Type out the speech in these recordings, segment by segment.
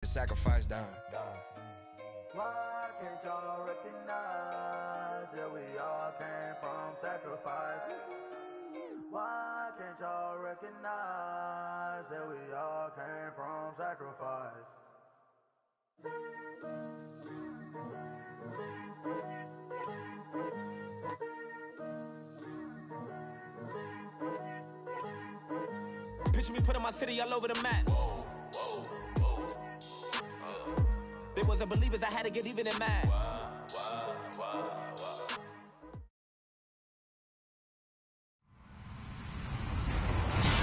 sacrifice down. Why can't y'all recognize that we all came from sacrifice? Why can't y'all recognize that we all came from sacrifice? Picture me putting my city all over the map. They wasn't believers, I had to get even in mad.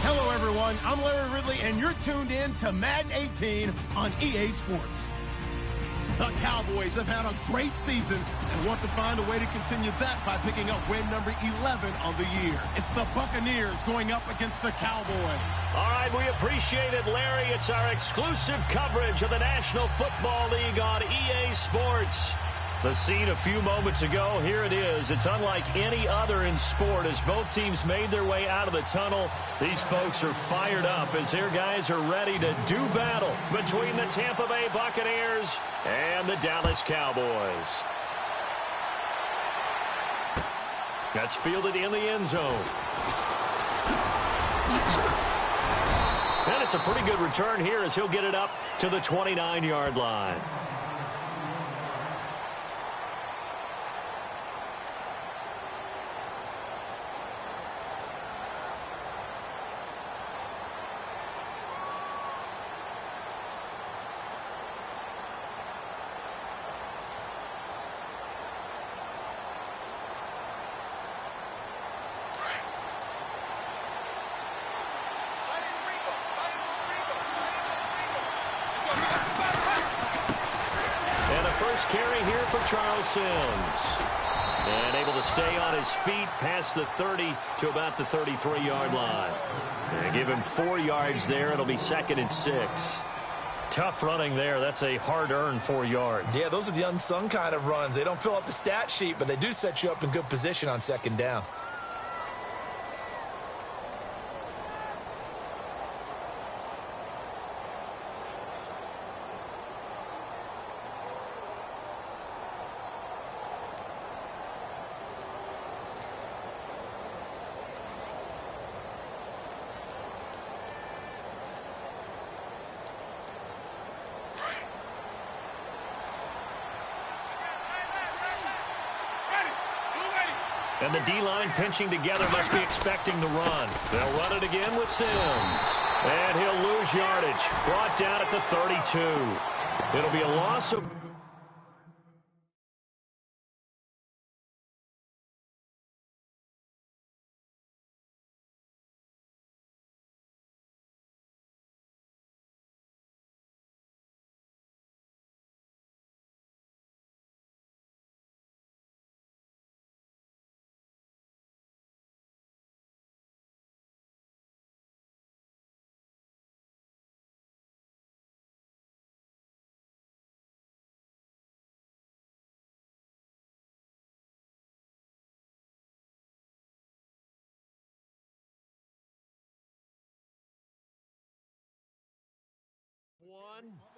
Hello, everyone. I'm Larry Ridley, and you're tuned in to Madden 18 on EA Sports. The Cowboys have had a great season and want to find a way to continue that by picking up win number 11 on the year. It's the Buccaneers going up against the Cowboys. All right, we appreciate it, Larry. It's our exclusive coverage of the National Football League on EA Sports. The scene a few moments ago, here it is. It's unlike any other in sport as both teams made their way out of the tunnel. These folks are fired up as their guys are ready to do battle between the Tampa Bay Buccaneers and the Dallas Cowboys. That's fielded in the end zone. And it's a pretty good return here as he'll get it up to the 29-yard line. Carry here for Charles Sims. And able to stay on his feet past the 30 to about the 33-yard line. And give him 4 yards there. It'll be 2nd and 6. Tough running there. That's a hard-earned 4 yards. Yeah, those are the unsung kind of runs. They don't fill up the stat sheet, but they do set you up in good position on 2nd down. And the D-line pinching together must be expecting the run. They'll run it again with Sims. And he'll lose yardage. Brought down at the 32. It'll be a loss of...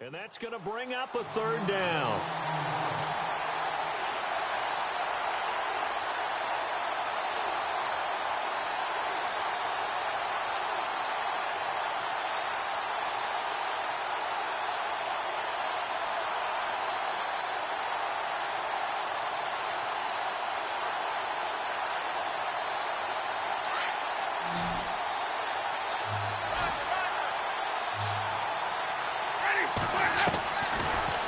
And that's going to bring up a 3rd down.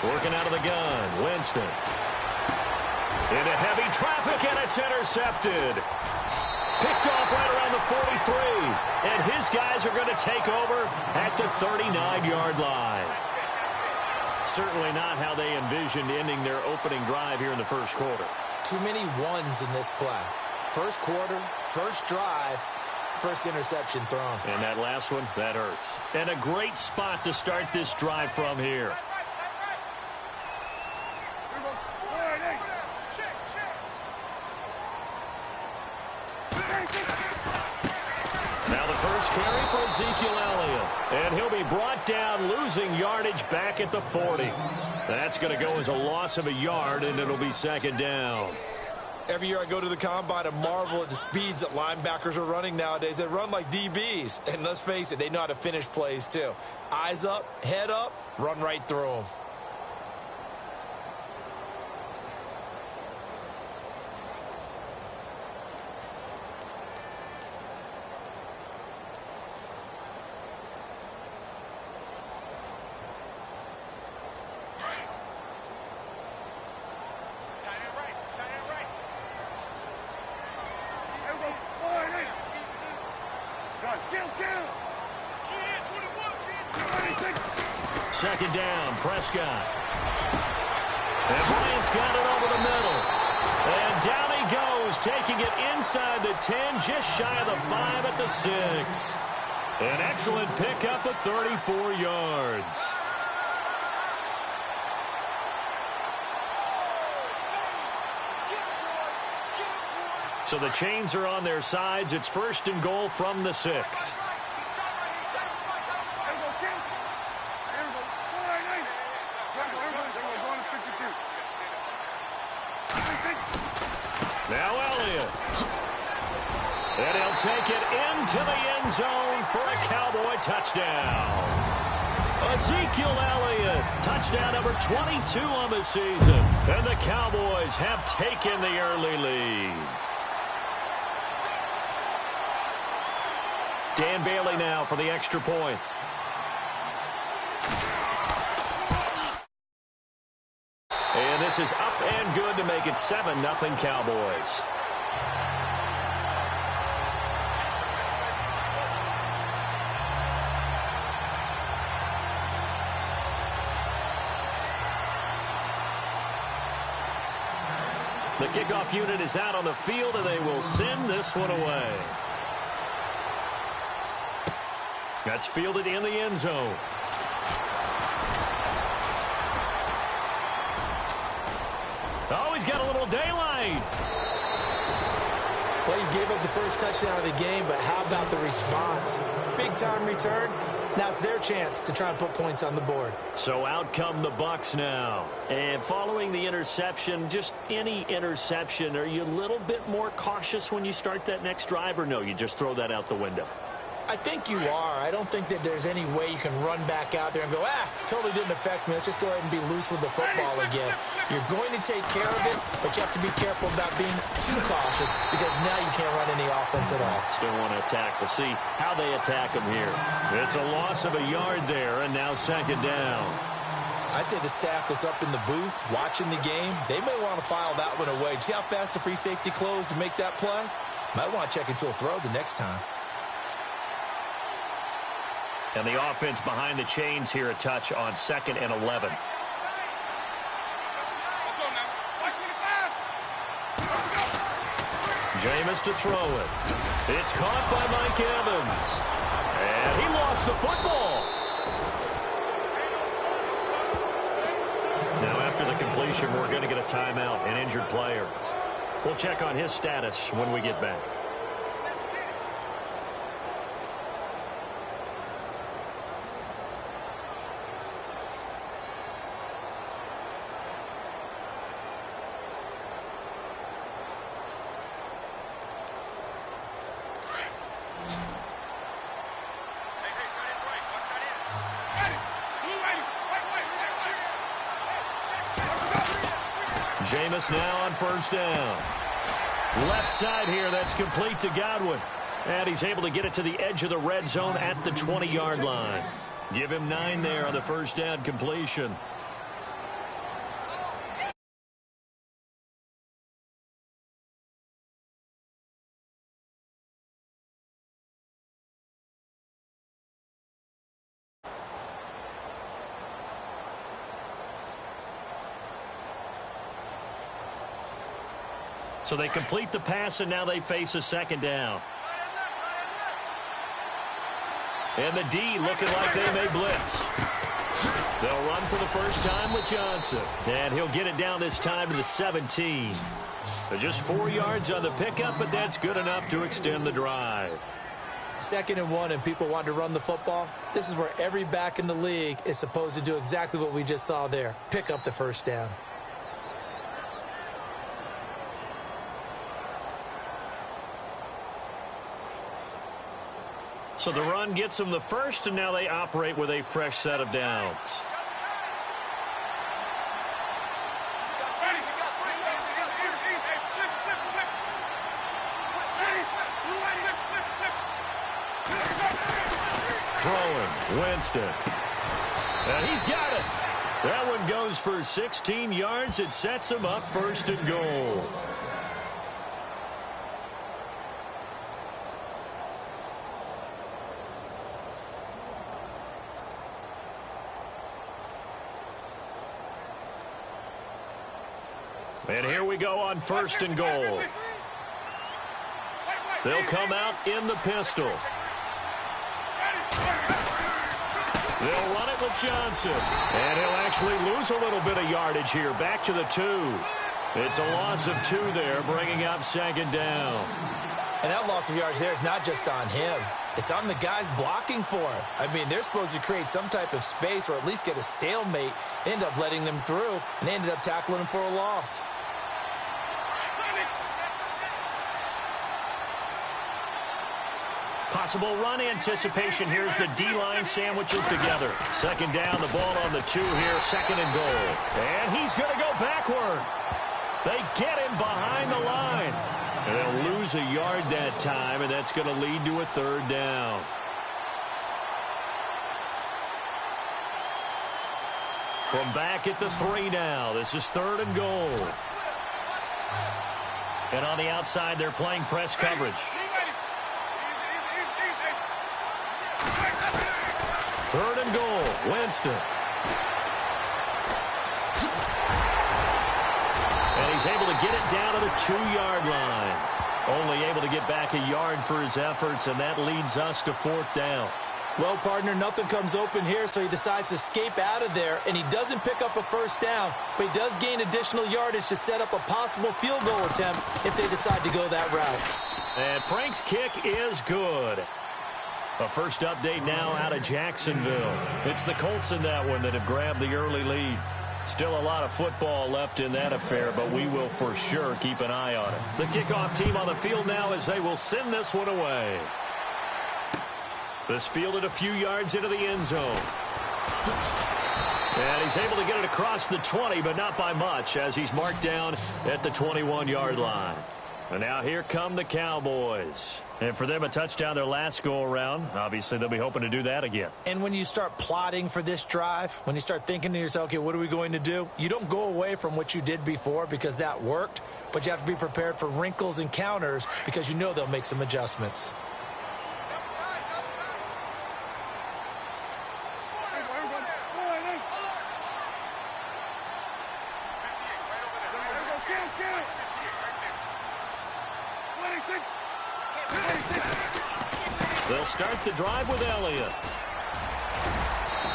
Working out of the gun, Winston. Into heavy traffic, and it's intercepted. Picked off right around the 43. And his guys are going to take over at the 39-yard line. Certainly not how they envisioned ending their opening drive here in the first quarter. Too many ones in this play. First quarter, first drive, first interception thrown. And that last one, that hurts. And a great spot to start this drive from here. Now the First carry for Ezekiel Elliott. And he'll be brought down, losing yardage back at the 40. That's going to go as a loss of a yard, and it'll be second down. Every year I go to the combine and marvel at the speeds that linebackers are running nowadays. They run like DBs. And let's face it, they know how to finish plays too. Eyes up, head up, run right through them. Second down, Prescott. And Bryant's got it over the middle. And down he goes, taking it inside the 10, just shy of the 5 at the 6. An excellent pickup of 34 yards. So the chains are on their sides. It's first and goal from the 6. Now Elliott. And he'll take it into the end zone for a Cowboy touchdown. Ezekiel Elliott, touchdown number 22 on the season. And the Cowboys have taken the early lead. Dan Bailey now for the extra point. And this is up and good to make it 7-0 Cowboys. The kickoff unit is out on the field, and they will send this one away. That's fielded in the end zone. Oh, he's got a little daylight. Well, you gave up the first touchdown of the game, but how about the response? Big-time return. Now it's their chance to try and put points on the board. So out come the Bucs now. And following the interception, just any interception, are you a little bit more cautious when you start that next drive, or no, you just throw that out the window? I think you are. I don't think that there's any way you can run back out there and go, totally didn't affect me. Let's just go ahead and be loose with the football again. You're going to take care of it, but you have to be careful about being too cautious because now you can't run any offense at all. Still want to attack. We'll see how they attack them here. It's a loss of a yard there, and now second down. I'd say the staff that's up in the booth watching the game, they may want to file that one away. See how fast the free safety closed to make that play? Might want to check into a throw the next time. And the offense behind the chains here, a touch on 2nd and 11. Jameis to throw it. It's caught by Mike Evans. And he lost the football. Now after the completion, we're going to get a timeout, an injured player. We'll check on his status when we get back. Jameis now on first down. Left side here, that's complete to Godwin. And he's able to get it to the edge of the red zone at the 20-yard line. Give him 9 there on the first down completion. So they complete the pass, and now they face a second down. And the D looking like they may blitz. They'll run for the first time with Johnson. And he'll get it down this time to the 17. So just 4 yards on the pickup, but that's good enough to extend the drive. 2nd and 1 and people want to run the football, this is where every back in the league is supposed to do exactly what we just saw there. Pick up the first down. So the run gets them the first, and now they operate with a fresh set of downs. Throwing, Winston. And he's got it. That one goes for 16 yards. It sets him up 1st and goal. And here we go on 1st and goal. They'll come out in the pistol. They'll run it with Johnson. And he'll actually lose a little bit of yardage here. Back to the 2. It's a loss of 2 there, bringing up 2nd down. And that loss of yards there is not just on him. It's on the guys blocking for him. I mean, they're supposed to create some type of space or at least get a stalemate. They end up letting them through, and they ended up tackling him for a loss. Possible run anticipation. Here's the D-line sandwiches together. 2nd down, the ball on the 2 here, 2nd and goal. And he's going to go backward. They get him behind the line. And they'll lose a yard that time, and that's going to lead to a 3rd down. From back at the 3 now, this is 3rd and goal. And on the outside, they're playing press coverage. 3rd and goal, Winston. And he's able to get it down to the 2-yard line. Only able to get back a yard for his efforts, and that leads us to 4th down. Well, partner, nothing comes open here, so he decides to escape out of there, and he doesn't pick up a 1st down, but he does gain additional yardage to set up a possible field goal attempt if they decide to go that route. And Frank's kick is good. A first update now out of Jacksonville. It's the Colts in that one that have grabbed the early lead. Still a lot of football left in that affair, but we will for sure keep an eye on it. The kickoff team on the field now as they will send this one away. This fielded a few yards into the end zone. And he's able to get it across the 20, but not by much, as he's marked down at the 21-yard line. And now here come the Cowboys. And for them, a touchdown their last go-around. Obviously, they'll be hoping to do that again. And when you start plotting for this drive, when you start thinking to yourself, okay, what are we going to do? You don't go away from what you did before because that worked, but you have to be prepared for wrinkles and counters because you know they'll make some adjustments. They'll start the drive with Elliott.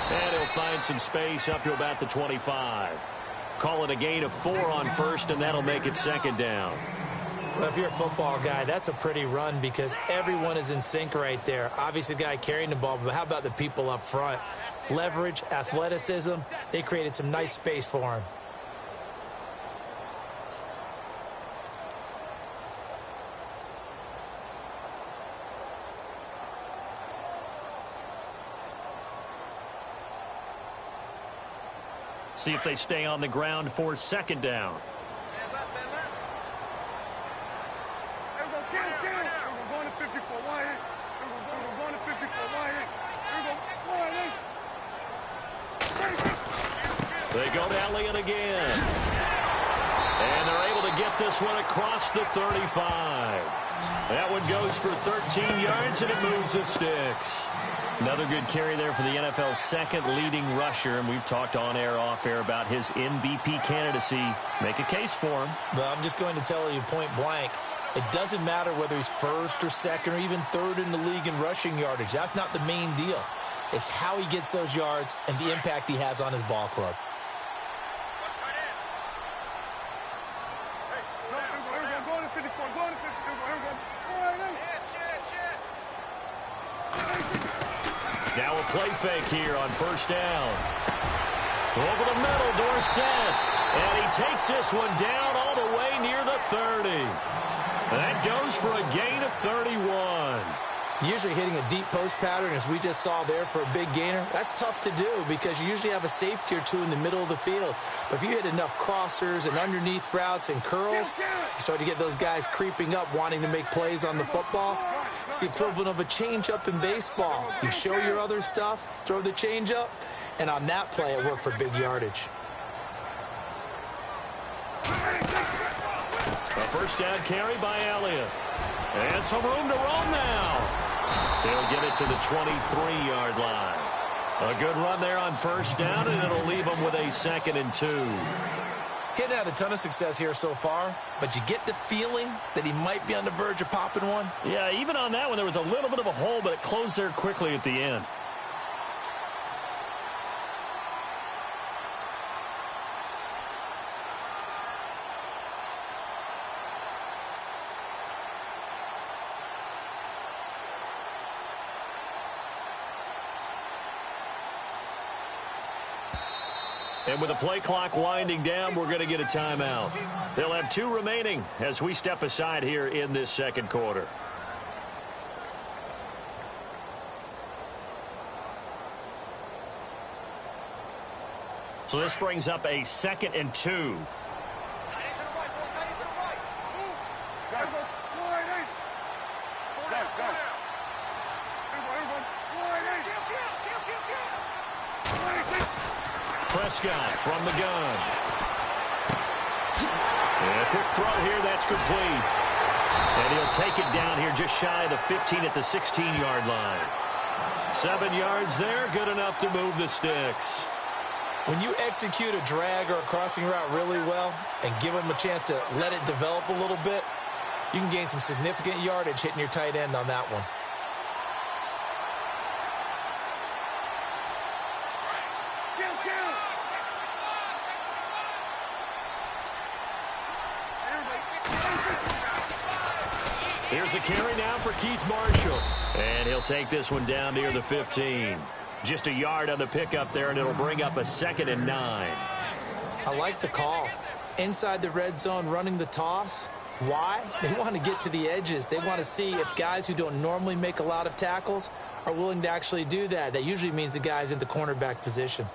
And he'll find some space up to about the 25. Call it a gain of 4 on 1st, and that'll make it 2nd down. Well, if you're a football guy, that's a pretty run because everyone is in sync right there. Obviously, the guy carrying the ball, but how about the people up front? Leverage, athleticism, they created some nice space for him. See if they stay on the ground for 2nd down. They go to Elliott again. And they're able to get this one across the 35. That one goes for 13 yards, and it moves the sticks. Another good carry there for the NFL's 2nd leading rusher, and we've talked on air, off air about his MVP candidacy. Make a case for him. Well, I'm just going to tell you point blank, it doesn't matter whether he's 1st or 2nd or even 3rd in the league in rushing yardage. That's not the main deal. It's how he gets those yards and the impact he has on his ball club. Now a play fake here on first down. Over the middle, Dorsett. And he takes this one down all the way near the 30. That goes for a gain of 31. Usually hitting a deep post pattern, as we just saw there, for a big gainer, that's tough to do because you usually have a safety or two in the middle of the field. But if you hit enough crossers and underneath routes and curls, you start to get those guys creeping up, wanting to make plays on the football. It's the equivalent of a changeup in baseball. You show your other stuff, throw the changeup, and on that play, it worked for big yardage. A first down carry by Elliott. And some room to roam now. They'll get it to the 23-yard line. A good run there on first down, and it'll leave them with a 2nd and 2. He hadn't had a ton of success here so far, but you get the feeling that he might be on the verge of popping one. Yeah, even on that one, there was a little bit of a hole, but it closed there quickly at the end. And with the play clock winding down, we're going to get a timeout. They'll have 2 remaining as we step aside here in this second quarter. So this brings up a 2nd and 2. Prescott from the gun. And a quick throw here, that's complete. And he'll take it down here just shy of the 15 at the 16-yard line. 7 yards there, good enough to move the sticks. When you execute a drag or a crossing route really well and give them a chance to let it develop a little bit, you can gain some significant yardage hitting your tight end on that one. Here's a carry now for Keith Marshall. And he'll take this one down near the 15. Just a yard on the pickup there, and it'll bring up a 2nd and 9. I like the call. Inside the red zone, running the toss. Why? They want to get to the edges. They want to see if guys who don't normally make a lot of tackles are willing to actually do that. That usually means the guy's in the cornerback position.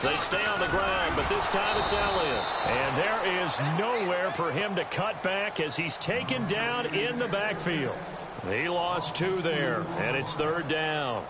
They stay on the ground, but this time it's Elliott. And there is nowhere for him to cut back as he's taken down in the backfield. He lost 2 there, and it's 3rd down.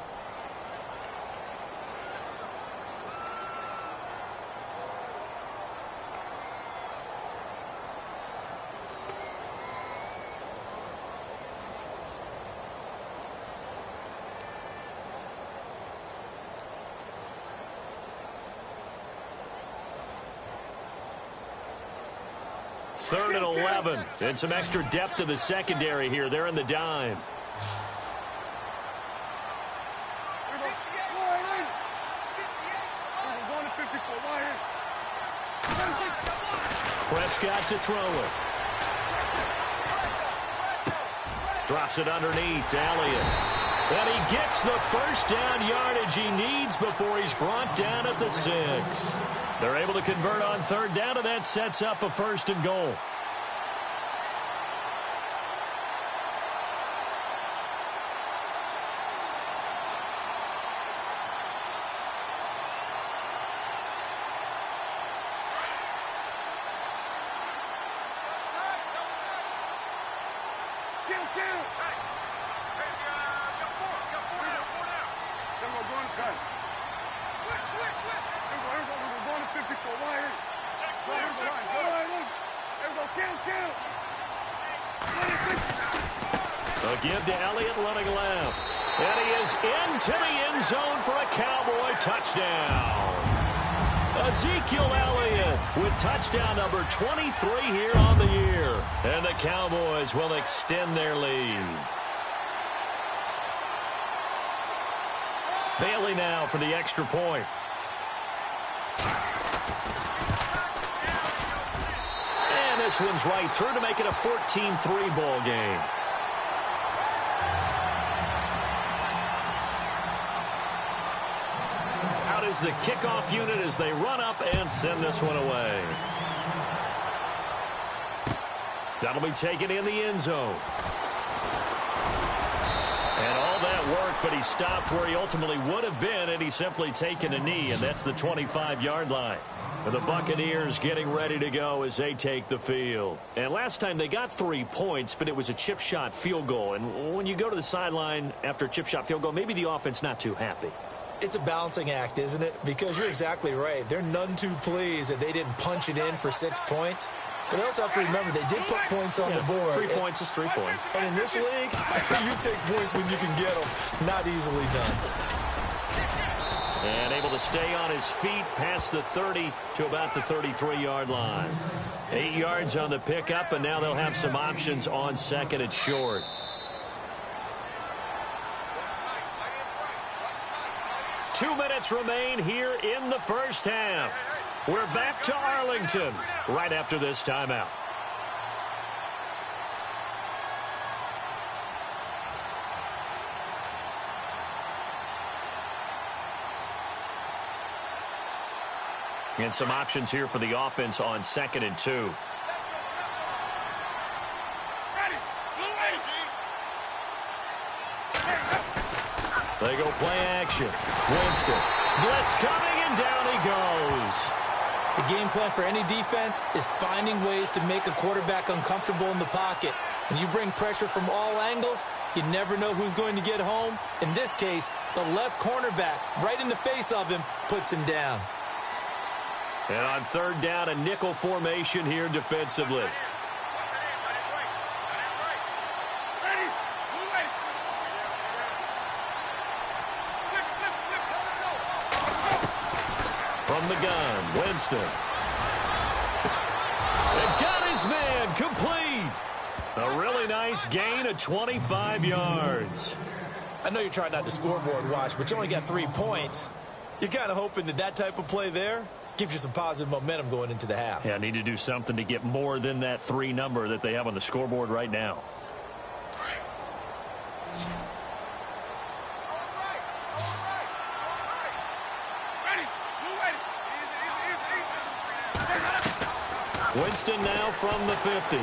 Third and 11, and some extra depth to the secondary here. They're in the dime. Prescott to throw it. Drops it underneath to Elliott. And he gets the first down yardage he needs before he's brought down at the 6. They're able to convert on 3rd down, and that sets up a 1st and goal. A give to Elliott running left. And he is into the end zone for a Cowboy touchdown. Ezekiel Elliott with touchdown number 23 here on the year. And the Cowboys will extend their lead. Bailey now for the extra point. this one's right through to make it a 14-3 ball game. Out is the kickoff unit as they run up and send this one away. That'll be taken in the end zone. And all that work, but he stopped where he ultimately would have been, and he's simply taken a knee, and that's the 25-yard line. The Buccaneers getting ready to go as they take the field. And last time they got 3 points, but it was a chip shot field goal. And when you go to the sideline after a chip shot field goal, maybe the offense not too happy. It's a balancing act, isn't it? Because you're exactly right. They're none too pleased that they didn't punch it in for 6 points. But they also have to remember they did put points on the board. 3 points is 3 points. And in this league, you take points when you can get them. Not easily done. And able to stay on his feet past the 30 to about the 33-yard line. 8 yards on the pickup, and now they'll have some options on second and short. Two minutes remain here in the first half. We're back to Arlington right after this timeout. And some options here for the offense on second and 2. They go play action. Winston. Blitz coming, and down he goes. The game plan for any defense is finding ways to make a quarterback uncomfortable in the pocket. When you bring pressure from all angles, you never know who's going to get home. In this case, the left cornerback, right in the face of him, puts him down. And on third down, a nickel formation here defensively. From the gun, Winston. And got his man complete. A really nice gain of 25 yards. I know you're trying not to scoreboard watch, but you only got 3 points. You're kind of hoping that type of play there gives you some positive momentum going into the half. Yeah, need to do something to get more than that 3 number that they have on the scoreboard right now. Winston now from the 50.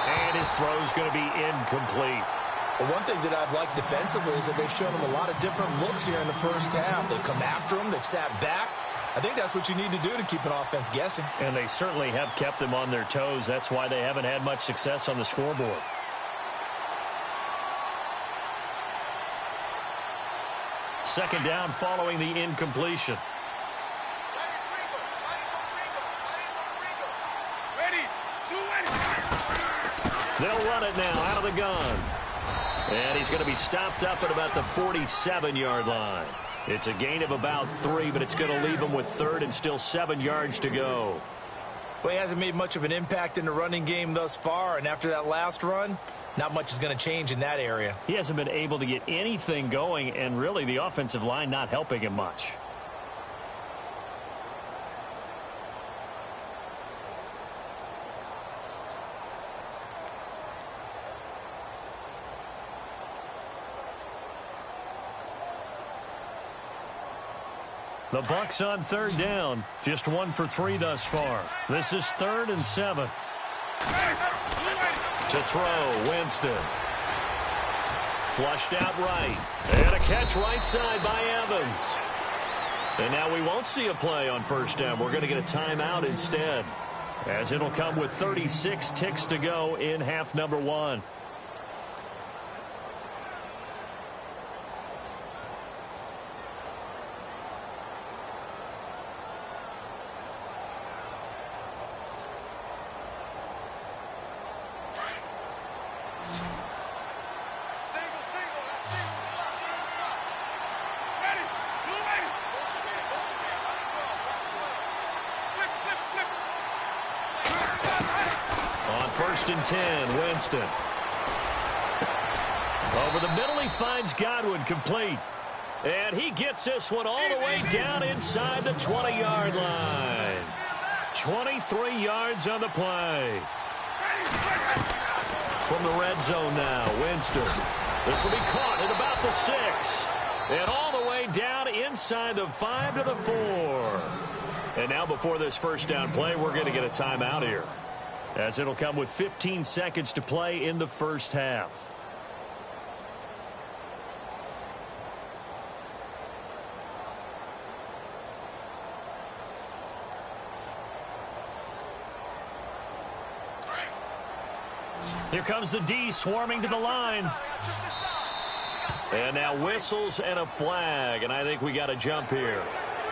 And his throw's going to be incomplete. Well, one thing that I've liked defensively is that they've shown him a lot of different looks here in the first half. They've come after him. They've sat back. I think that's what you need to do to keep an offense guessing. And they certainly have kept them on their toes. That's why they haven't had much success on the scoreboard. Second down following the incompletion. They'll run it now out of the gun. And he's going to be stopped up at about the 47-yard line. It's a gain of about 3, but it's going to leave him with third and still 7 yards to go. Well, he hasn't made much of an impact in the running game thus far, and after that last run, not much is going to change in that area. He hasn't been able to get anything going, and really the offensive line not helping him much. The Bucs on third down. Just 1 for 3 thus far. This is 3rd and 7. To throw, Winston. Flushed out right. And a catch right side by Evans. And now we won't see a play on first down. We're going to get a timeout instead, as it'll come with 36 ticks to go in half number 1. First and 10, Winston. Over the middle, he finds Godwin complete. And he gets this one all the way down inside the 20-yard line. 23 yards on the play. From the red zone now, Winston. This will be caught at about the 6. And all the way down inside the 5 to the 4. And now before this first down play, we're going to get a timeout here, as it'll come with 15 seconds to play in the first half. Here comes the D swarming to the line. And now whistles and a flag, and I think we got a jump here.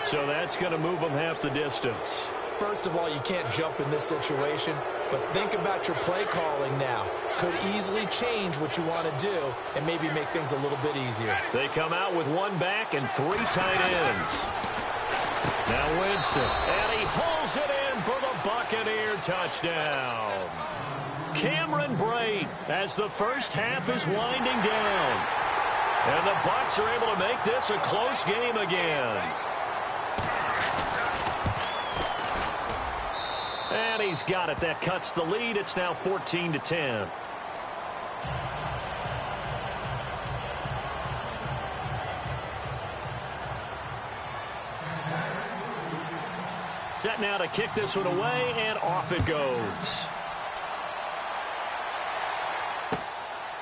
So that's going to move them half the distance. First of all, you can't jump in this situation, but think about your play calling now. Could easily change what you want to do and maybe make things a little bit easier. They come out with 1 back and 3 tight ends. Now Winston, and he pulls it in for the Buccaneer touchdown. Cameron Brate as the first half is winding down. And the Bucs are able to make this a close game again. And he's got it. That cuts the lead. It's now 14-10. Set now to kick this one away, and off it goes.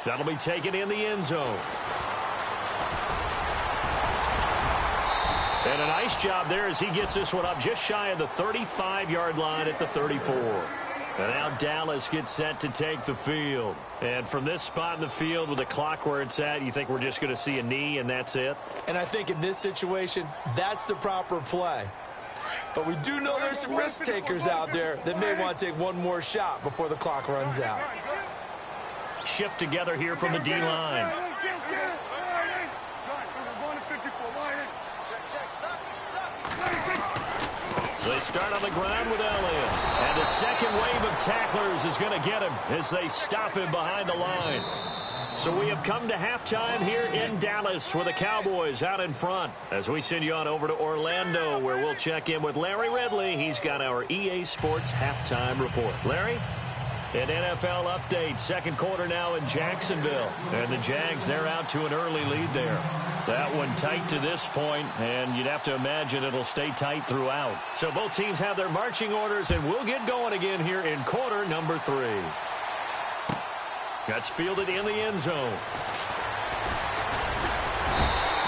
That'll be taken in the end zone. And a nice job there as he gets this one up just shy of the 35-yard line at the 34. And now Dallas gets set to take the field. And from this spot in the field with the clock where it's at, you think we're just going to see a knee and that's it? And I think in this situation, that's the proper play. But we do know there's some risk takers out there that may want to take one more shot before the clock runs out. Shift together here from the D-line. They start on the ground with Elliott. And a second wave of tacklers is going to get him as they stop him behind the line. So we have come to halftime here in Dallas with the Cowboys out in front. As we send you on over to Orlando, where we'll check in with Larry Ridley. He's got our EA Sports halftime report. Larry? An NFL update. Second quarter now in Jacksonville. And the Jags, they're out to an early lead there. That one tight to this point, and you'd have to imagine it'll stay tight throughout. So both teams have their marching orders, and we'll get going again here in quarter number 3. That's fielded in the end zone.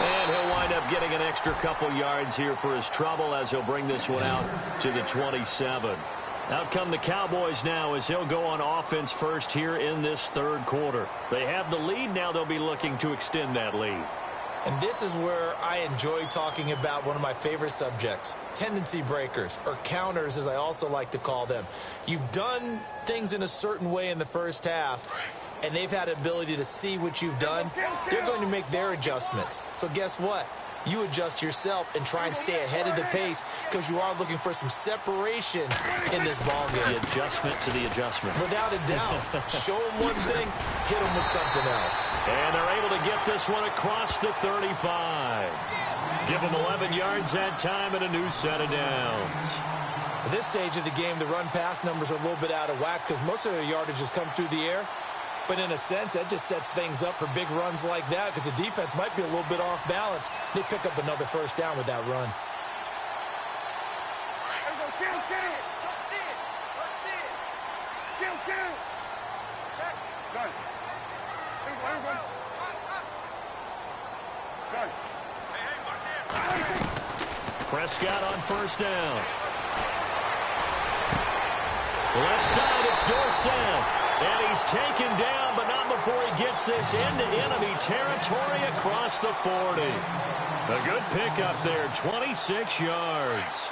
And he'll wind up getting an extra couple yards here for his trouble as he'll bring this one out to the 27. Out come the Cowboys now as they'll go on offense first here in this third quarter. They have the lead. Now they'll be looking to extend that lead. And this is where I enjoy talking about one of my favorite subjects, tendency breakers, or counters as I also like to call them. You've done things in a certain way in the first half, and they've had the ability to see what you've done. They're going to make their adjustments. So guess what? You adjust yourself and try and stay ahead of the pace because you are looking for some separation in this ball game. The adjustment to the adjustment. Without a doubt. Show them one thing, hit them with something else. And they're able to get this one across the 35. Give them 11 yards that time and a new set of downs. At this stage of the game, the run-pass numbers are a little bit out of whack because most of their yardage has come through the air. But in a sense, that just sets things up for big runs like that because the defense might be a little bit off balance. They pick up another first down with that run. Prescott on first down. Left side, it's Dorsett. And he's taken down, but not before he gets this into enemy territory across the 40. A good pickup there, 26 yards.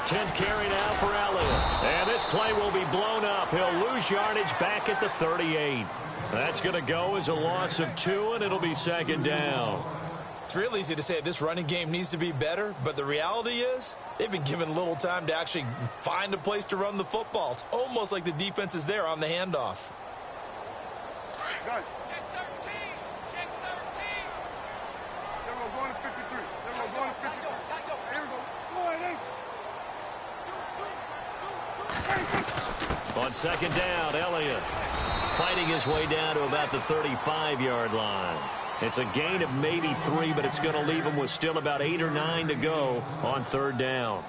10th carry now for Elliott. And this play will be blown up. He'll lose yardage back at the 38. That's going to go as a loss of 2, and it'll be second down. It's real easy to say this running game needs to be better, but the reality is they've been given little time to actually find a place to run the football. It's almost like the defense is there on the handoff. Check 13. Check 13. There we go. Going to 53. There we go. Going to 53. Here we go. Go ahead, On second down, Elliott fighting his way down to about the 35-yard line. It's a gain of maybe 3, but it's going to leave him with still about 8 or 9 to go on third down.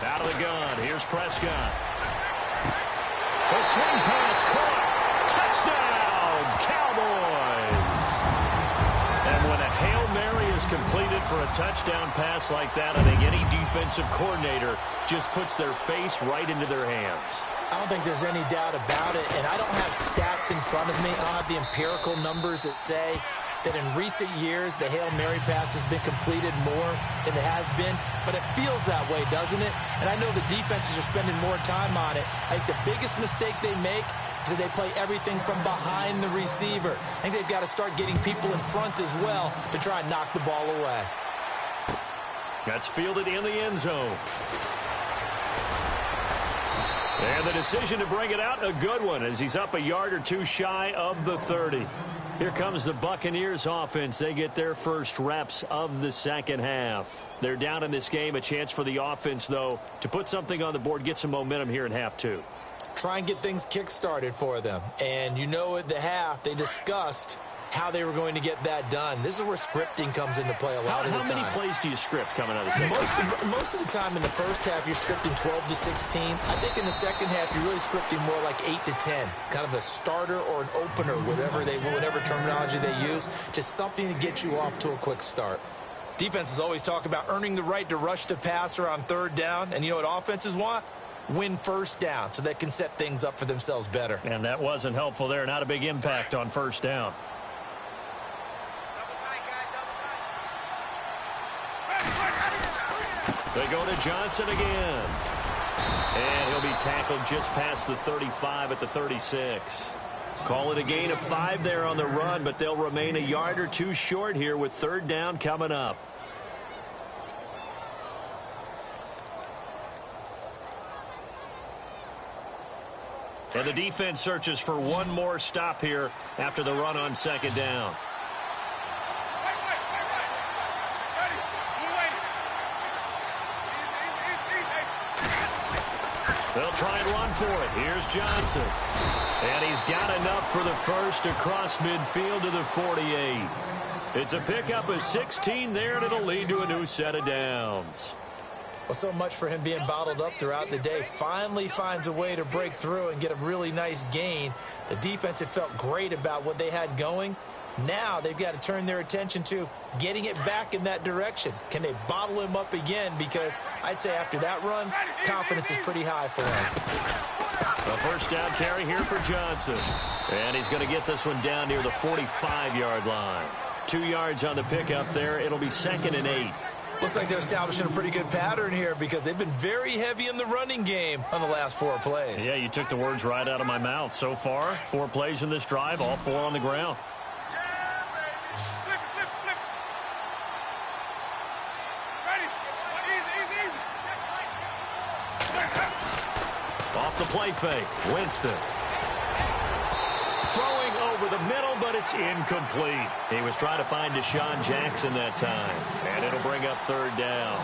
Out of the gun, here's Prescott. The swing pass caught. Touchdown, Cowboys. And when a Hail Mary is completed for a touchdown pass like that, I think any defensive coordinator just puts their face right into their hands. I don't think there's any doubt about it, and I don't have stats in front of me. I don't have the empirical numbers that say that in recent years the Hail Mary pass has been completed more than it has been, but it feels that way, doesn't it? And I know the defenses are spending more time on it. I think the biggest mistake they make is that they play everything from behind the receiver. I think they've got to start getting people in front as well to try and knock the ball away. That's fielded in the end zone. And the decision to bring it out, a good one, as he's up a yard or two shy of the 30. Here comes the Buccaneers offense. They get their first reps of the second half. They're down in this game. A chance for the offense, though, to put something on the board, get some momentum here in half two. Try and get things kick-started for them. And you know at the half, they discussed how they were going to get that done. This is where scripting comes into play a lot of the time. How many plays do you script coming out of the second half? Most of the time in the first half, you're scripting 12 to 16. I think in the second half, you're really scripting more like 8 to 10. Kind of a starter or an opener, whatever terminology they use. Just something to get you off to a quick start. Defenses always talk about earning the right to rush the passer on third down. And you know what offenses want? Win first down so they can set things up for themselves better. And that wasn't helpful there. Not a big impact on first down. They go to Johnson again. And he'll be tackled just past the 35 at the 36. Call it a gain of 5 there on the run, but they'll remain a yard or two short here with third down coming up. And the defense searches for one more stop here after the run on second down. They'll try and run for it. Here's Johnson. And he's got enough for the first across midfield to the 48. It's a pickup of 16 there, and it'll lead to a new set of downs. Well, so much for him being bottled up throughout the day. Finally finds a way to break through and get a really nice gain. The defense had felt great about what they had going. Now they've got to turn their attention to getting it back in that direction. Can they bottle him up again? Because I'd say after that run, confidence is pretty high for him. A first down carry here for Johnson. And he's going to get this one down near the 45-yard line. 2 yards on the pickup there. It'll be 2nd and 8. Looks like they're establishing a pretty good pattern here because they've been very heavy in the running game on the last 4 plays. Yeah, you took the words right out of my mouth. So far, 4 plays in this drive, all 4 on the ground. Off the play fake, Winston. Throwing over the middle, but it's incomplete. He was trying to find Deshaun Jackson that time, and it'll bring up third down.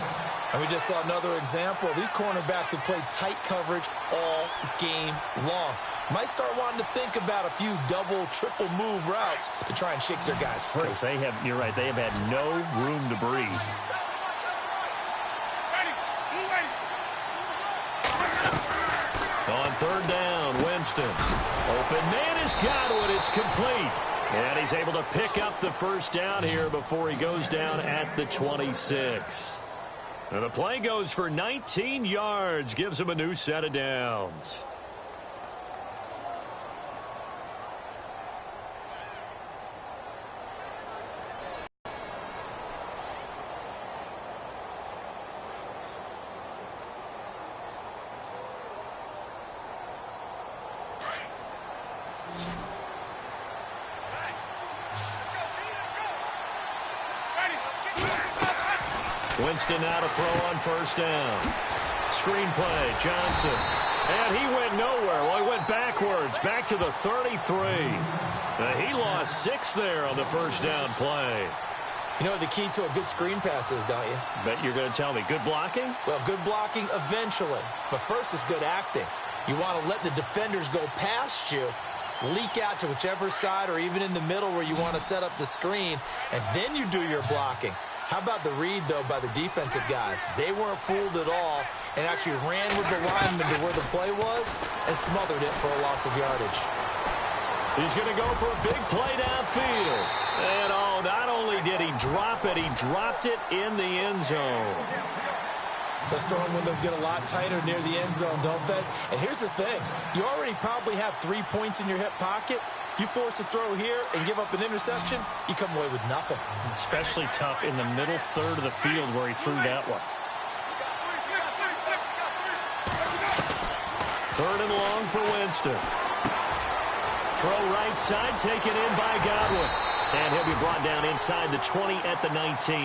And we just saw another example. These cornerbacks have played tight coverage all game long. Might start wanting to think about a few double, triple move routes to try and shake their guys free. Because you're right, they have had no room to breathe. On third down, Winston. Open man has got it. It's complete. And he's able to pick up the first down here before he goes down at the 26. And the play goes for 19 yards, gives him a new set of downs. Winston now to throw on first down. Screenplay, Johnson. And he went nowhere. Well, he went backwards, back to the 33. He lost 6 there on the first down play. You know what the key to a good screen pass is, don't you? Bet you're going to tell me. Good blocking? Well, good blocking eventually. But first is good acting. You want to let the defenders go past you, leak out to whichever side or even in the middle where you want to set up the screen, and then you do your blocking. How about the read, though, by the defensive guys? They weren't fooled at all and actually ran with the lineman to where the play was and smothered it for a loss of yardage. He's going to go for a big play downfield. And, oh, not only did he drop it, he dropped it in the end zone. Those throwing windows get a lot tighter near the end zone, don't they? And here's the thing. You already probably have 3 points in your hip pocket. You force a throw here and give up an interception, you come away with nothing. Especially tough in the middle third of the field where he threw that one. 3rd and long for Winston. Throw right side, taken in by Godwin. And he'll be brought down inside the 20 at the 19.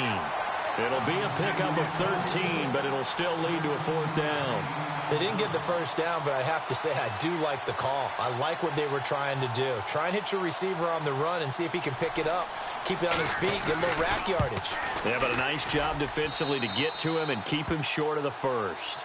It'll be a pickup of 13, but it'll still lead to a 4th down. They didn't get the first down, but I have to say I do like the call. I like what they were trying to do. Try and hit your receiver on the run and see if he can pick it up. Keep it on his feet, get a little rack yardage. Yeah, but a nice job defensively to get to him and keep him short of the first.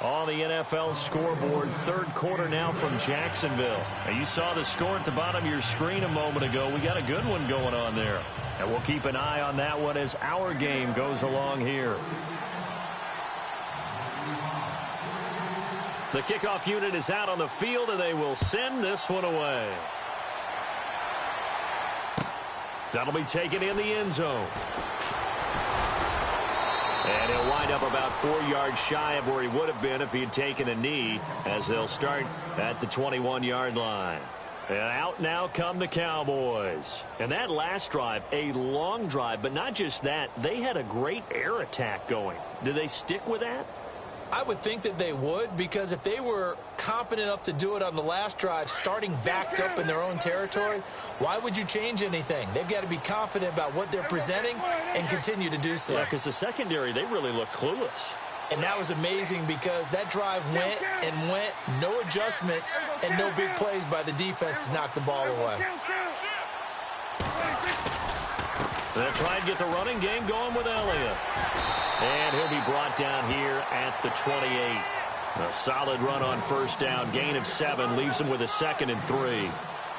On the NFL scoreboard, 3rd quarter now from Jacksonville. Now, you saw the score at the bottom of your screen a moment ago. We got a good one going on there. And we'll keep an eye on that one as our game goes along here. The kickoff unit is out on the field, and they will send this one away. That'll be taken in the end zone. And he'll wind up about 4 yards shy of where he would have been if he had taken a knee, as they'll start at the 21-yard line. And out now come the Cowboys. And that last drive, a long drive, but not just that. They had a great air attack going. Do they stick with that? I would think that they would, because if they were competent enough to do it on the last drive, starting backed up in their own territory, why would you change anything? They've got to be confident about what they're presenting and continue to do so. Yeah, because the secondary, they really look clueless. And that was amazing because that drive went and went, no adjustments, and no big plays by the defense to knock the ball away. They'll try and get the running game going with Elliott. And he'll be brought down here at the 28. A solid run on first down. Gain of 7 leaves him with a 2nd and 3.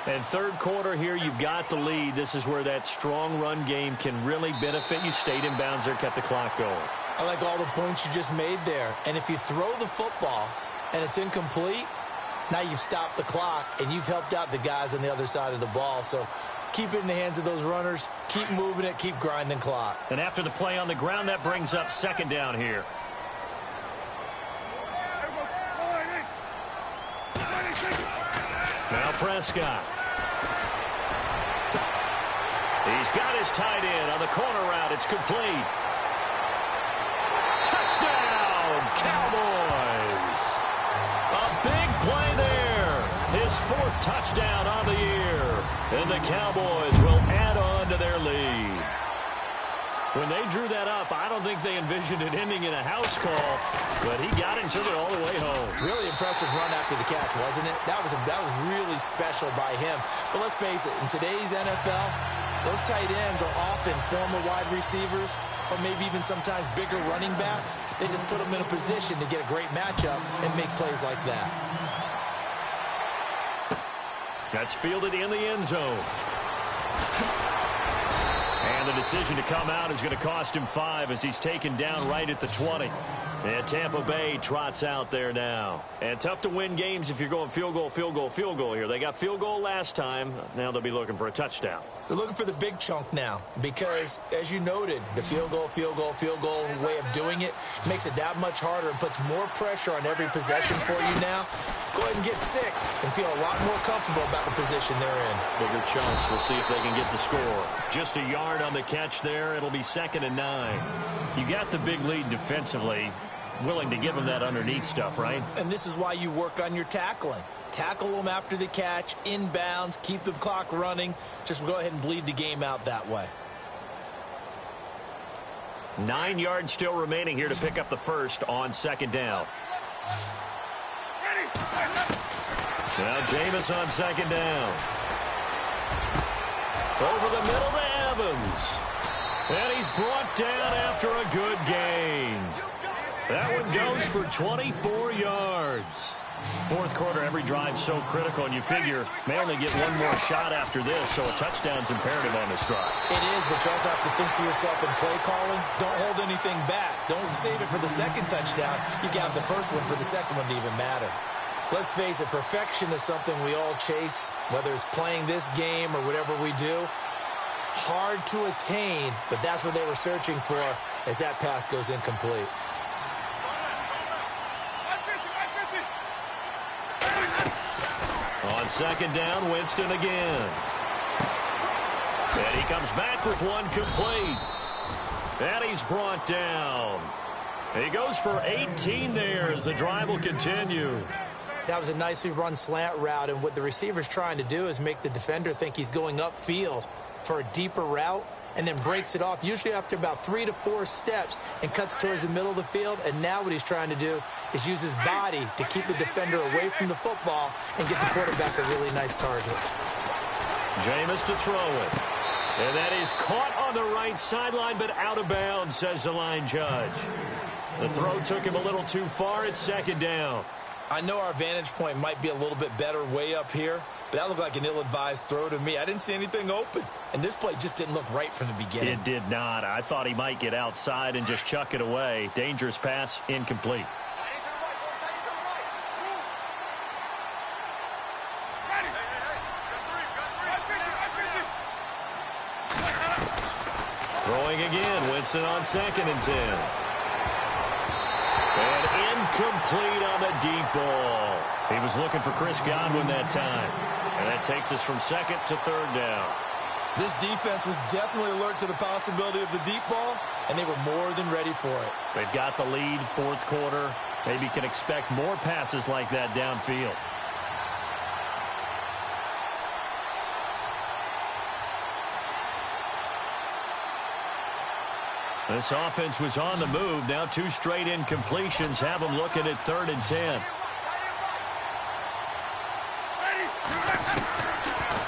And 3rd quarter here, you've got the lead. This is where that strong run game can really benefit you. Stayed in bounds there, kept the clock going. I like all the points you just made there. And if you throw the football and it's incomplete, now you've stopped the clock and you've helped out the guys on the other side of the ball. So keep it in the hands of those runners. Keep moving it. Keep grinding clock. And after the play on the ground, that brings up 2nd down here. Now Prescott. He's got his tight end on the corner route. It's complete. Touchdown, Cowboys. A big play there. His 4th touchdown on the year. And the Cowboys will add on to their lead. When they drew that up, I don't think they envisioned it ending in a house call, but he got it and took it all the way home. Really impressive run after the catch, wasn't it? That was really special by him. But let's face it, in today's NFL, those tight ends are often former wide receivers or maybe even sometimes bigger running backs. They just put them in a position to get a great matchup and make plays like that. That's fielded in the end zone. And the decision to come out is going to cost him 5 as he's taken down right at the 20. And Tampa Bay trots out there now. And tough to win games if you're going field goal, field goal, field goal here. They got field goal last time. Now they'll be looking for a touchdown. They're looking for the big chunk now because, as you noted, the field goal way of doing it makes it that much harder and puts more pressure on every possession for you now. Go ahead and get 6 and feel a lot more comfortable about the position they're in. Bigger chunks. We'll see if they can get the score. Just a yard on the catch there. It'll be 2nd and 9. You got the big lead defensively. Willing to give them that underneath stuff, right? And this is why you work on your tackling. Tackle them after the catch, inbounds, keep the clock running. Just go ahead and bleed the game out that way. 9 yards still remaining here to pick up the first on 2nd down. Now Jameis on 2nd down. Over the middle to Evans. And he's brought down after a good gain. That one goes for 24 yards. Fourth quarter, every drive so critical, and you figure may only get one more shot after this, so a touchdown's imperative on this drive. It is, but you also have to think to yourself in play calling, don't hold anything back. Don't save it for the second touchdown. You can have the first one for the second one to even matter. Let's face it, perfection is something we all chase, whether it's playing this game or whatever we do. Hard to attain, but that's what they were searching for as that pass goes incomplete. On 2nd down, Winston again. And he comes back with one complete. And he's brought down. He goes for 18 there as the drive will continue. That was a nicely run slant route, and what the receiver's trying to do is make the defender think he's going upfield for a deeper route and then breaks it off, usually after about 3 to 4 steps, and cuts towards the middle of the field. And now what he's trying to do is use his body to keep the defender away from the football and get the quarterback a really nice target. Jameis to throw it. And that is caught on the right sideline, but out of bounds, says the line judge. The throw took him a little too far. It's 2nd down. I know our vantage point might be a little bit better way up here, but that looked like an ill-advised throw to me. I didn't see anything open, and this play just didn't look right from the beginning. It did not. I thought he might get outside and just chuck it away. Dangerous pass, incomplete. Throwing again, Winston on 2nd and 10. And incomplete on the deep ball. He was looking for Chris Godwin that time. And that takes us from 2nd to 3rd down. This defense was definitely alert to the possibility of the deep ball, and they were more than ready for it. They've got the lead, fourth quarter. Maybe can expect more passes like that downfield. This offense was on the move. Now 2 straight incompletions have them looking at 3rd and 10.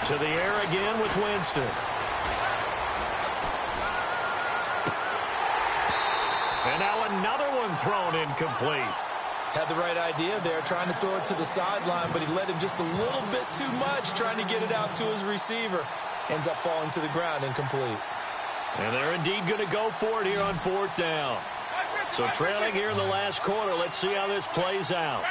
To the air again with Winston. And now another one thrown incomplete. Had the right idea there, trying to throw it to the sideline, but he led him just a little bit too much, trying to get it out to his receiver. Ends up falling to the ground, incomplete. And they're indeed going to go for it here on 4th down. So trailing here in the last quarter. Let's see how this plays out.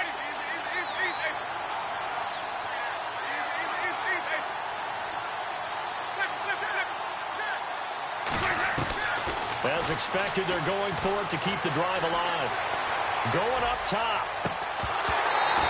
As expected, they're going for it to keep the drive alive. Going up top.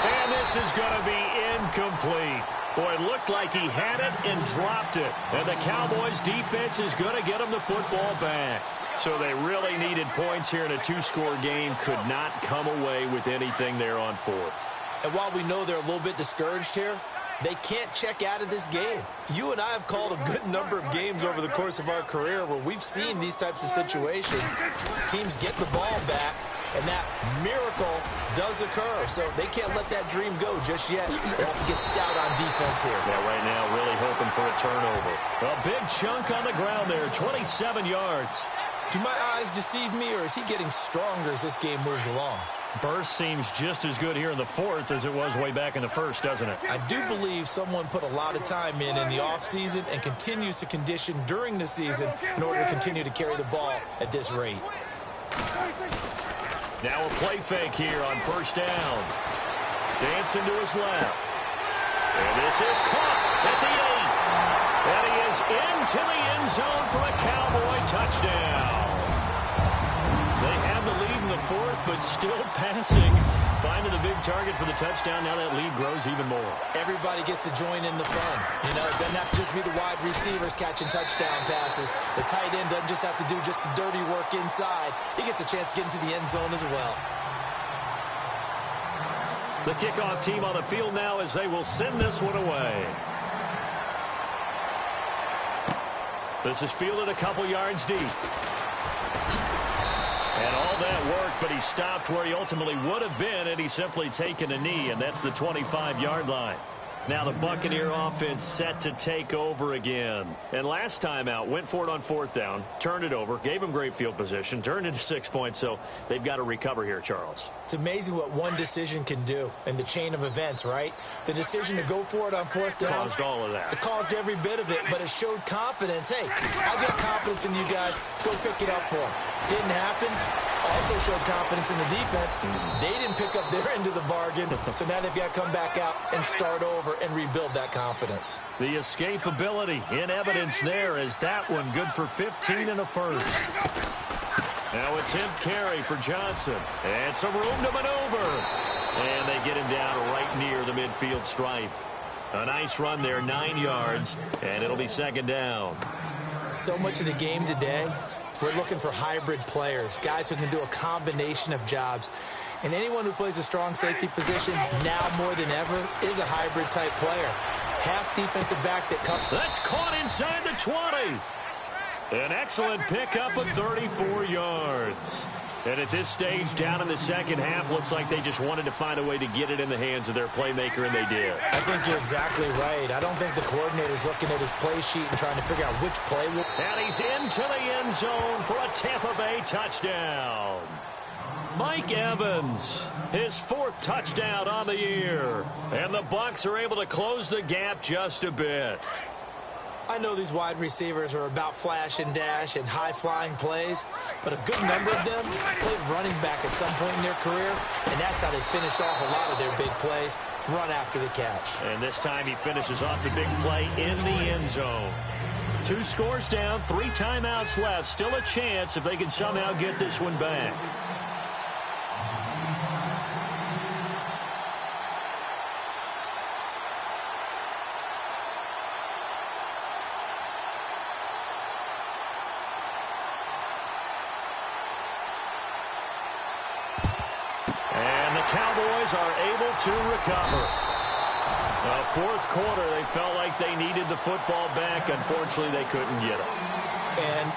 And this is going to be incomplete. Boy, it looked like he had it and dropped it. And the Cowboys' defense is going to get him the football back. So they really needed points here in a 2-score game. Could not come away with anything there on 4th. And while we know they're a little bit discouraged here, they can't check out of this game. You and I have called a good number of games over the course of our career where we've seen these types of situations. Teams get the ball back, and that miracle does occur. So they can't let that dream go just yet. They have to get stout on defense here. Yeah, right now really hoping for a turnover. A big chunk on the ground there, 27 yards. Do my eyes deceive me, or is he getting stronger as this game moves along? Burst seems just as good here in the fourth as it was way back in the first, doesn't it? I do believe someone put a lot of time in the offseason and continues to condition during the season in order to continue to carry the ball at this rate. Now a play fake here on first down. Dancing to his left. And this is caught at the 8. And he is into the end zone for a Cowboy touchdown. They have the lead in the fourth, but still passing. Finding the big target for the touchdown. Now that lead grows even more. Everybody gets to join in the fun. You know, it doesn't have to just be the wide receivers catching touchdown passes. The tight end doesn't just have to do just the dirty work inside. He gets a chance to get into the end zone as well. The kickoff team on the field now as they will send this one away. This is fielded a couple yards deep. And all that work, but he stopped where he ultimately would have been had he simply taken a knee, and that's the 25-yard line. Now the Buccaneer offense set to take over again. And last time out, went for it on fourth down, turned it over, gave him great field position, turned it to 6 points, so they've got to recover here, Charles. It's amazing what one decision can do in the chain of events, right? The decision to go for it on fourth down. Caused all of that. It caused every bit of it, but it showed confidence. Hey, I've got confidence in you guys. Go pick it up for them. Didn't happen. Also showed confidence in the defense. They didn't pick up their end of the bargain, so now they've got to come back out and start over and rebuild that confidence. The escapability in evidence there is that one good for 15 and a first. Now a 10th carry for Johnson. And some room to maneuver. And they get him down right near the midfield stripe. A nice run there, 9 yards, and it'll be second down. So much of the game today, we're looking for hybrid players, guys who can do a combination of jobs. And anyone who plays a strong safety position, now more than ever, is a hybrid type player. Half defensive back that comes. That's caught inside the 20. An excellent pickup of 34 yards. And at this stage, down in the second half, looks like they just wanted to find a way to get it in the hands of their playmaker, and they did. I think you're exactly right. I don't think the coordinator's looking at his play sheet and trying to figure out which play will. And he's into the end zone for a Tampa Bay touchdown. Mike Evans, his 4th touchdown on the year. And the Bucs are able to close the gap just a bit. I know these wide receivers are about flash and dash and high-flying plays, but a good number of them played running back at some point in their career, and that's how they finish off a lot of their big plays, run after the catch. And this time he finishes off the big play in the end zone. 2 scores down, 3 timeouts left. Still a chance if they can somehow get this one back. Cowboys are able to recover. Fourth quarter, they felt like they needed the football back. Unfortunately, they couldn't get it. And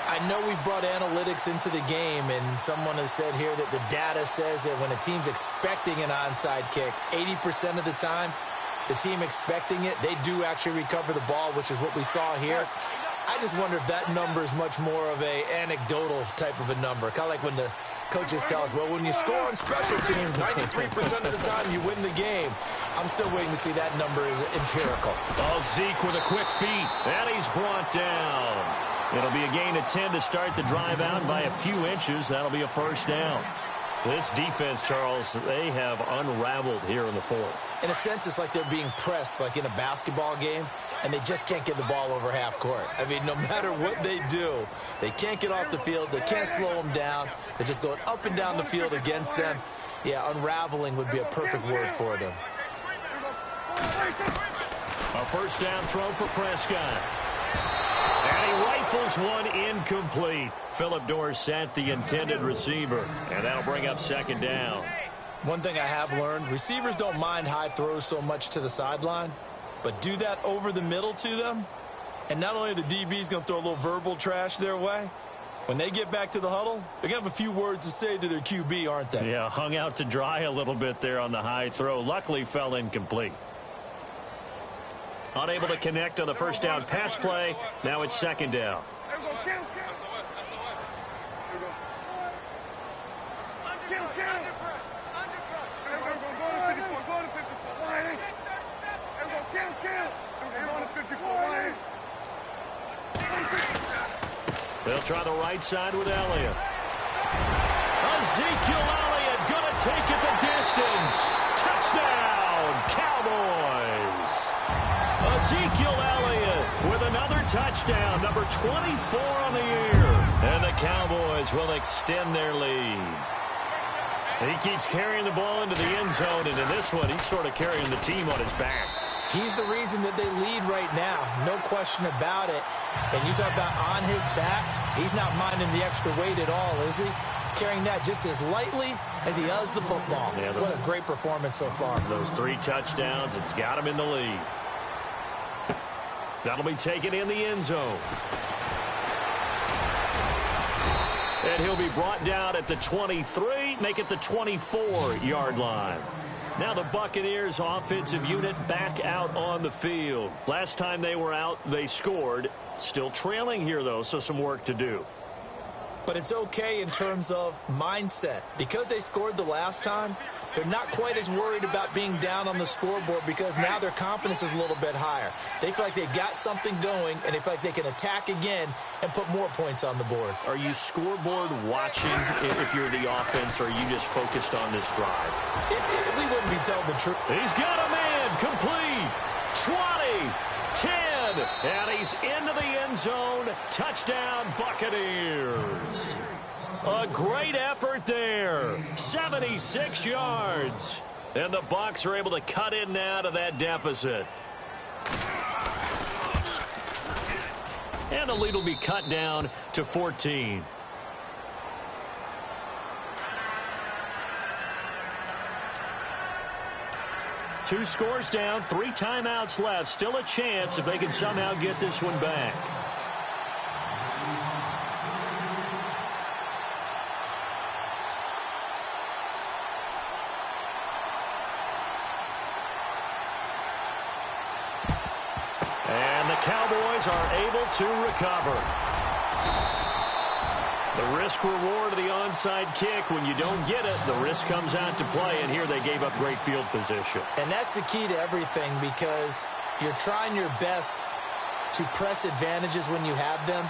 I know we brought analytics into the game, and someone has said here that the data says that when a team's expecting an onside kick, 80% of the time, the team expecting it, they do actually recover the ball, which is what we saw here. I just wonder if that number is much more of a anecdotal type of a number. Kind of like when the coaches tell us, well, when you score on special teams, 93% of the time you win the game. I'm still waiting to see that number is empirical. Oh, Zeke with a quick feet, and he's brought down. It'll be a gain of 10 to start the drive out by a few inches. That'll be a first down. This defense, Charles, they have unraveled here in the fourth. In a sense, it's like they're being pressed like in a basketball game, and they just can't get the ball over half court. I mean, no matter what they do, they can't get off the field. They can't slow them down. They're just going up and down the field against them. Yeah, unraveling would be a perfect word for them. A first down throw for Prescott. And he rifles one incomplete. Phillip Dorsett, the intended receiver. And that'll bring up second down. One thing I have learned, receivers don't mind high throws so much to the sideline, but do that over the middle to them, and not only are the DBs going to throw a little verbal trash their way, when they get back to the huddle, they're going to have a few words to say to their QB, aren't they? Yeah, hung out to dry a little bit there on the high throw. Luckily fell incomplete. Unable to connect on the first down pass play. Now it's second down. They'll try the right side with Elliott. Ezekiel Elliott going to take it the distance. Touchdown, Cowboys. Ezekiel Elliott with another touchdown, number 24 on the year. And the Cowboys will extend their lead. He keeps carrying the ball into the end zone, and in this one, he's sort of carrying the team on his back. He's the reason that they lead right now, no question about it. And you talk about on his back, he's not minding the extra weight at all, is he? Carrying that just as lightly as he does the football. Yeah, what a great performance so far. Those 3 touchdowns, it's got him in the lead. That'll be taken in the end zone. And he'll be brought down at the 23, make it the 24-yard line. Now the Buccaneers offensive unit back out on the field. Last time they were out, they scored. Still trailing here, though, so some work to do. But it's okay in terms of mindset. Because they scored the last time, they're not quite as worried about being down on the scoreboard because now their confidence is a little bit higher. They feel like they've got something going, and they feel like they can attack again and put more points on the board. Are you scoreboard watching if you're the offense, or are you just focused on this drive? We wouldn't be telling the truth. He's got a man complete. 20, 10, and he's into the end zone. Touchdown, Buccaneers. A great effort there. 76 yards. And the Bucs are able to cut in now to that deficit. And the lead will be cut down to 14. Two scores down, 3 timeouts left. Still a chance if they can somehow get this one back. And the Cowboys are able to recover. The risk-reward of the onside kick, when you don't get it, the risk comes out to play, and here they gave up great field position. And that's the key to everything, because you're trying your best to press advantages when you have them,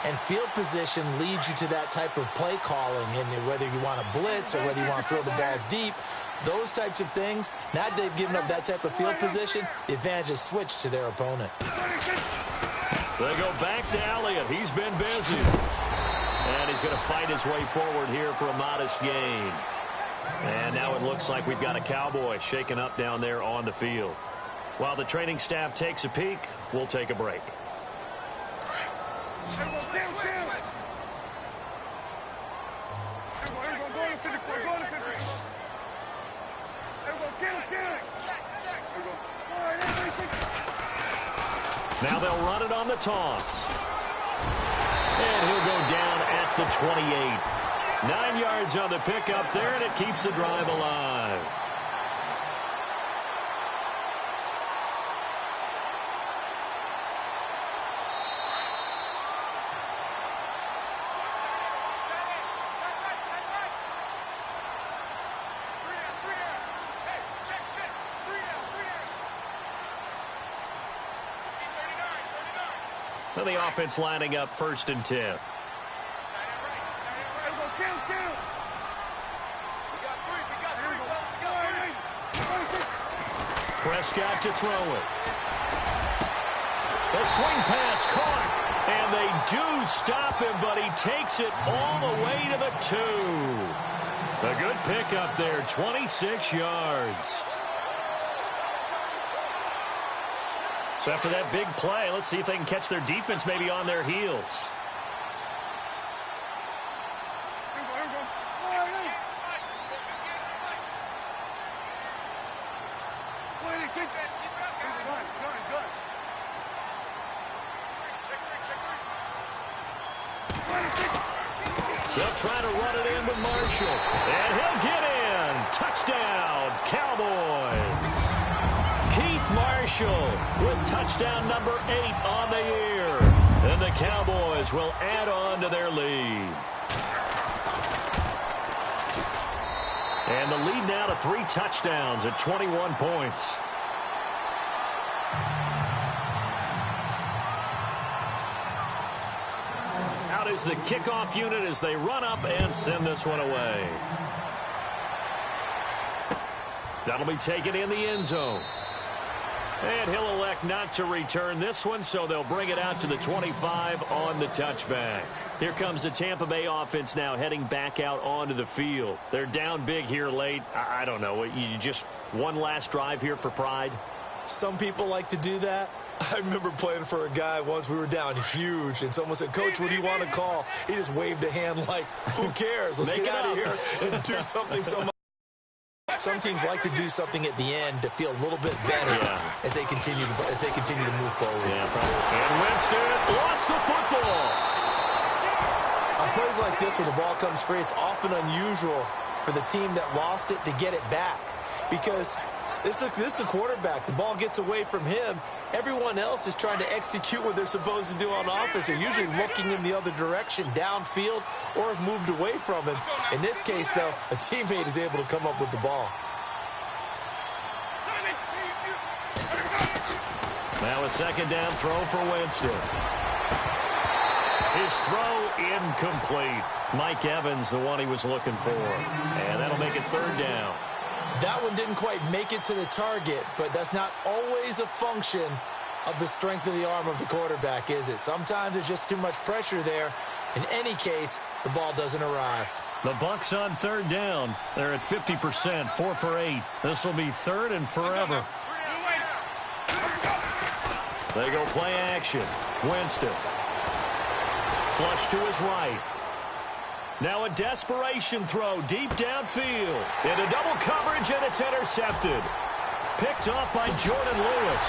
and field position leads you to that type of play calling, and whether you want to blitz or whether you want to throw the ball deep, those types of things, now that they've given up that type of field position, the advantage is switched to their opponent. They go back to Elliott. He's been busy. And he's going to fight his way forward here for a modest gain. And now it looks like we've got a Cowboy shaken up down there on the field. While the training staff takes a peek, we'll take a break. Now they'll run it on the toss. And he'll go down at the 28. 9 yards on the pickup there, and it keeps the drive alive. And the offense lining up 1st and 10. Prescott to throw it. The swing pass caught. And they do stop him, but he takes it all the way to the 2. A good pickup there, 26 yards. So after that big play, let's see if they can catch their defense maybe on their heels. They'll try to run it in with Marshall. And he'll get in. Touchdown, Cowboys. Keith Marshall with touchdown number 8 on the year. And the Cowboys will add on to their lead. And the lead now to 3 touchdowns at 21 points. Out is the kickoff unit as they run up and send this one away. That'll be taken in the end zone. And he'll elect not to return this one, so they'll bring it out to the 25 on the touchback. Here comes the Tampa Bay offense now heading back out onto the field. They're down big here late. I don't know. You just one last drive here for pride? Some people like to do that. I remember playing for a guy once. We were down huge, and someone said, "Coach, what do you want to call?" He just waved a hand like, "Who cares? Let's get out of here and do something." Some teams like to do something at the end to feel a little bit better as they continue to move forward. Yeah, probably. And Winston lost the football. On plays like this, when the ball comes free, it's often unusual for the team that lost it to get it back, because this is the quarterback. The ball gets away from him. Everyone else is trying to execute what they're supposed to do on offense. They're usually looking in the other direction, downfield, or have moved away from him. In this case, though, a teammate is able to come up with the ball. Now a second down throw for Winston. His throw incomplete. Mike Evans, the one he was looking for. And that'll make it third down. That one didn't quite make it to the target, but that's not always a function of the strength of the arm of the quarterback, is it? Sometimes there's just too much pressure there. In any case, the ball doesn't arrive. The Bucs on third down. They're at 50%, 4 for 8. This will be third and forever. They go play action. Winston. Flush to his right. Now a desperation throw deep downfield. Into double coverage, and it's intercepted. Picked off by Jordan Lewis.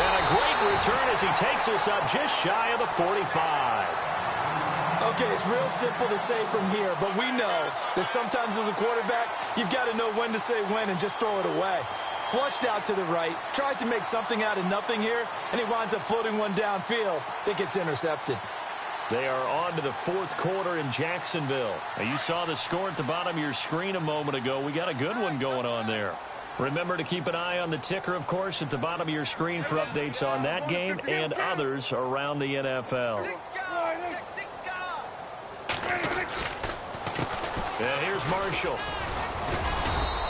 And a great return as he takes us up just shy of the 45. Okay, it's real simple to say from here, but we know that sometimes as a quarterback, you've got to know when to say when and just throw it away. Flushed out to the right, tries to make something out of nothing here, and he winds up floating one downfield that gets intercepted. They are on to the fourth quarter in Jacksonville. Now, you saw the score at the bottom of your screen a moment ago. We got a good one going on there. Remember to keep an eye on the ticker, of course, at the bottom of your screen for updates on that game and others around the NFL. And here's Marshall.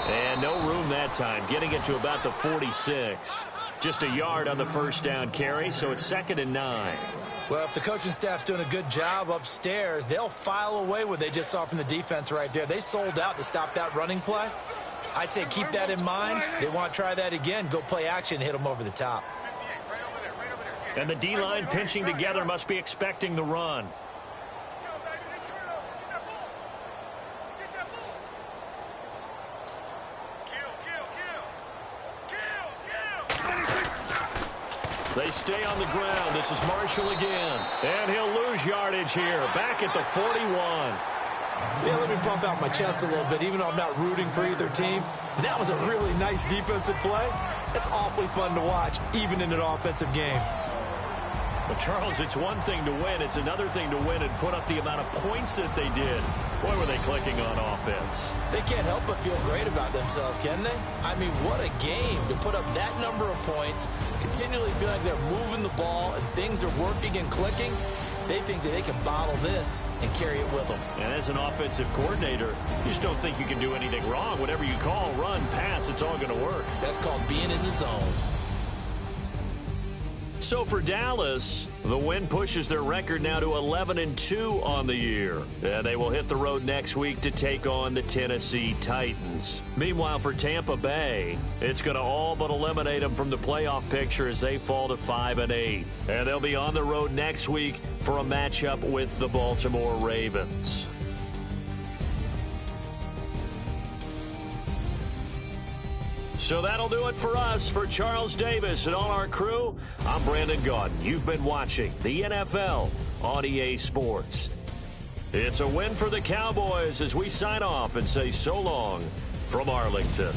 And no room that time, getting it to about the 46. Just a yard on the first down carry, so it's 2nd and 9. Well, if the coaching staff's doing a good job upstairs, they'll file away what they just saw from the defense right there. They sold out to stop that running play. I'd say keep that in mind. They want to try that again. Go play action, hit them over the top. And the D-line pinching together must be expecting the run. They stay on the ground. This is Marshall again. And he'll lose yardage here. Back at the 41. Yeah, let me pump out my chest a little bit, even though I'm not rooting for either team. That was a really nice defensive play. It's awfully fun to watch, even in an offensive game. But, Charles, it's one thing to win. It's another thing to win and put up the amount of points that they did. Boy, were they clicking on offense. They can't help but feel great about themselves, can they? I mean, what a game to put up that number of points, continually feel like they're moving the ball and things are working and clicking. They think that they can bottle this and carry it with them. And as an offensive coordinator, you just don't think you can do anything wrong. Whatever you call, run, pass, it's all going to work. That's called being in the zone. So for Dallas, the win pushes their record now to 11-2 on the year. And they will hit the road next week to take on the Tennessee Titans. Meanwhile, for Tampa Bay, it's going to all but eliminate them from the playoff picture as they fall to 5-8. And they'll be on the road next week for a matchup with the Baltimore Ravens. So that'll do it for us. For Charles Davis and all our crew, I'm Brandon Gaudin. You've been watching the NFL on EA Sports. It's a win for the Cowboys as we sign off and say so long from Arlington.